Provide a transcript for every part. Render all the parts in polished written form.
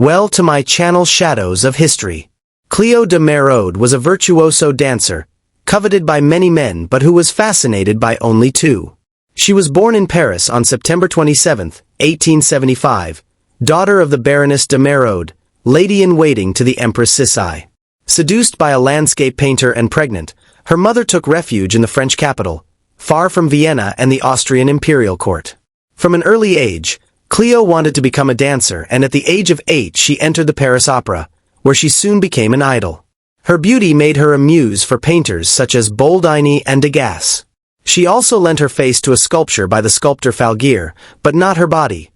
Well to my channel Shadows of History. Cleo Damianakes was a virtuoso dancer, coveted by many men but who was fascinated by only two. She was born in Paris on September 27, 1875, daughter of the Baroness Damianakes, lady-in-waiting to the Empress Sisai. Seduced by a landscape painter and pregnant, her mother took refuge in the French capital, far from Vienna and the Austrian imperial court. From an early age, Cleo wanted to become a dancer, and at the age of 8 she entered the Paris Opera, where she soon became an idol. Her beauty made her a muse for painters such as Boldini and Degas. She also lent her face to a sculpture by the sculptor Falguier, but not her body.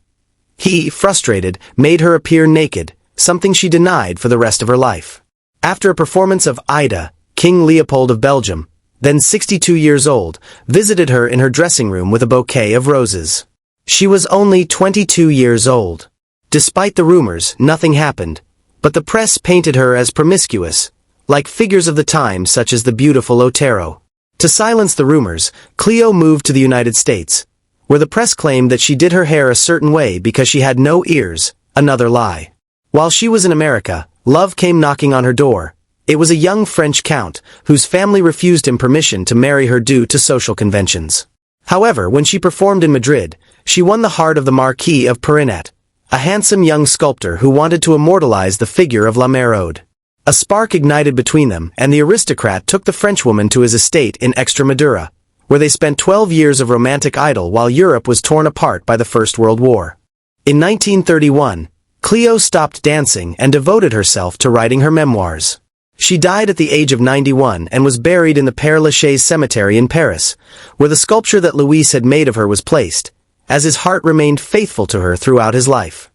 He, frustrated, made her appear naked, something she denied for the rest of her life. After a performance of Ida, King Leopold of Belgium, then 62 years old, visited her in her dressing room with a bouquet of roses. She was only 22 years old. Despite the rumors, nothing happened, but the press painted her as promiscuous, like figures of the time such as the beautiful Otero. To silence the rumors, Cleo moved to the United States, where the press claimed that she did her hair a certain way because she had no ears, another lie. While she was in America, love came knocking on her door. It was a young French count, whose family refused him permission to marry her due to social conventions. However, when she performed in Madrid, she won the heart of the Marquis of Perinet, a handsome young sculptor who wanted to immortalize the figure of La Maraude. A spark ignited between them, and the aristocrat took the Frenchwoman to his estate in Extremadura, where they spent 12 years of romantic idyll while Europe was torn apart by the First World War. In 1931, Cleo stopped dancing and devoted herself to writing her memoirs. She died at the age of 91 and was buried in the Père Lachaise cemetery in Paris, where the sculpture that Louis had made of her was placed, as his heart remained faithful to her throughout his life.